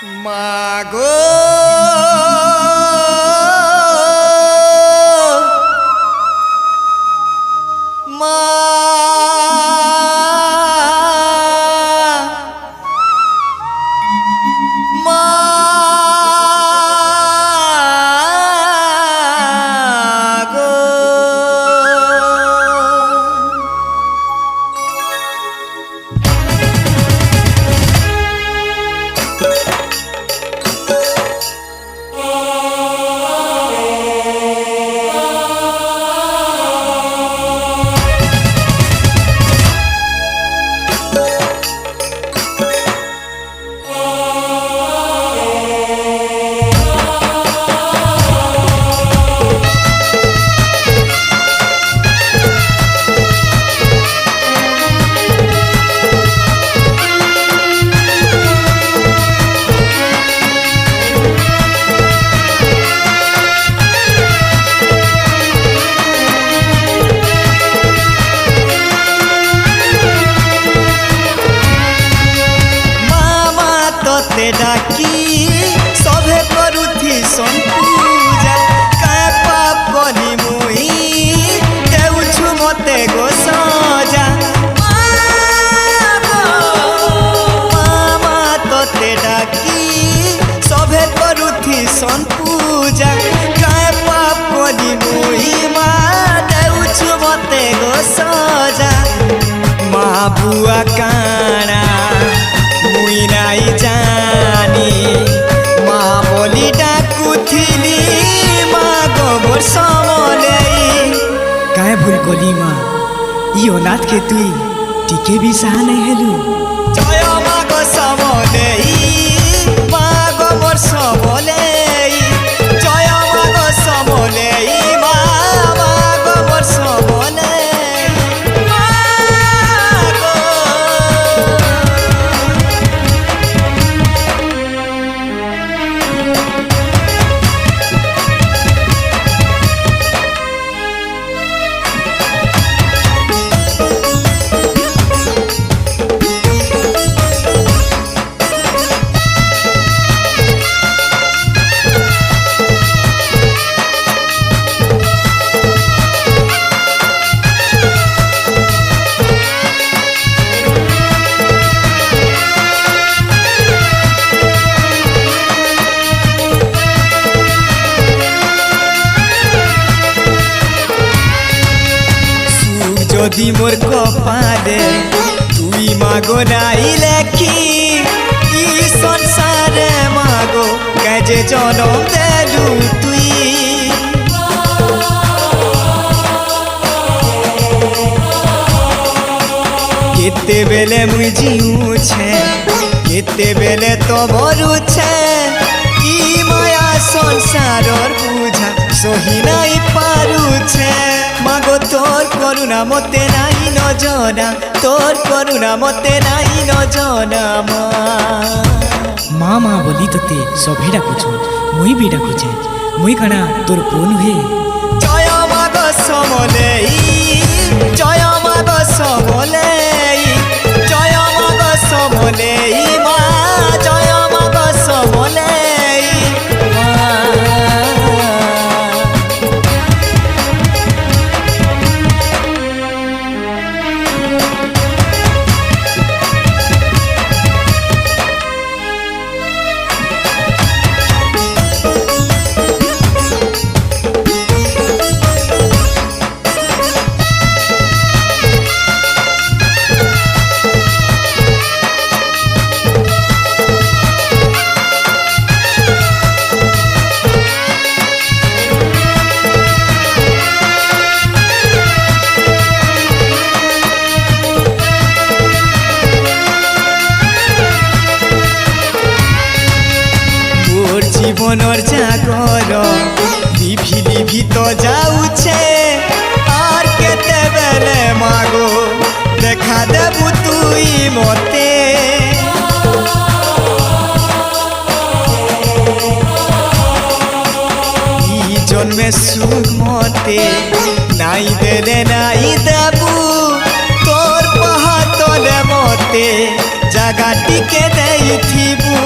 মাগো মা মা গো डाकी सभे करुथी संपूजा काय पाप कली मुई देउछु मते गो सजा मामा तोते डाकी सभे करुथी संपूजा काय पाप कली मुई मा देउछु मते गो सजा मा बुआ काना मुई नाई जानी माँ बोली डाकुथिली माँ गोबर समले काय भूल कोली माँ ई औलाद के तुई टिके भी सहा नहीं हेलु जय माँ गो समले माँ गोबर समले जय माँ गो समले माँ गोबर समले যদি মোর কপালে তুই মাগো নাই লেখি ই সংসারে মাগো কাজে জনম দেলু তুই কেতে বেলে মুই জিউছে কেতে বেলে তো মরুছে ই মায়া সংসারর বুঝা সহি নাই পারুছে মাগো তোর করুণা মতে নাই নজনা তোর করুণা মতে নাই নজনা মা মা বলি তোতে সভে ডাকুছ মুই বি ডাকুছে মুই কানা তোর পুন হুয়ে জয় মাগো সমলে জয় মাগো সমলে জয় মাগো সমলে মা জয় মাগো সমলে জীবনর জাগর লিভি লিভি তো যাউছে আর কেতে বেলে মাগো দেখা দেবু তুই মতে ই জন্মে সুখ মতে নাই দেলে নাই দেবু তোর পাহাতলে মতে জাগাটিকে দেইথিবু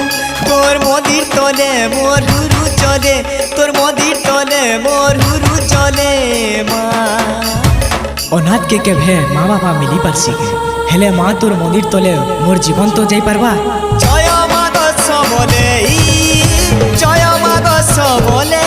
তোর মদির তলে মোর হুরু চলে, তোর মদির তলে মোর হুরু চলে মা। অনাথ কে কেভে মা বাবা মিলি পারছি কে, হেলে মা তোর মন্দির তলে মোর জীবন তো যাই পারবা। জয় মা দশ বলে জয় মা দশ বলে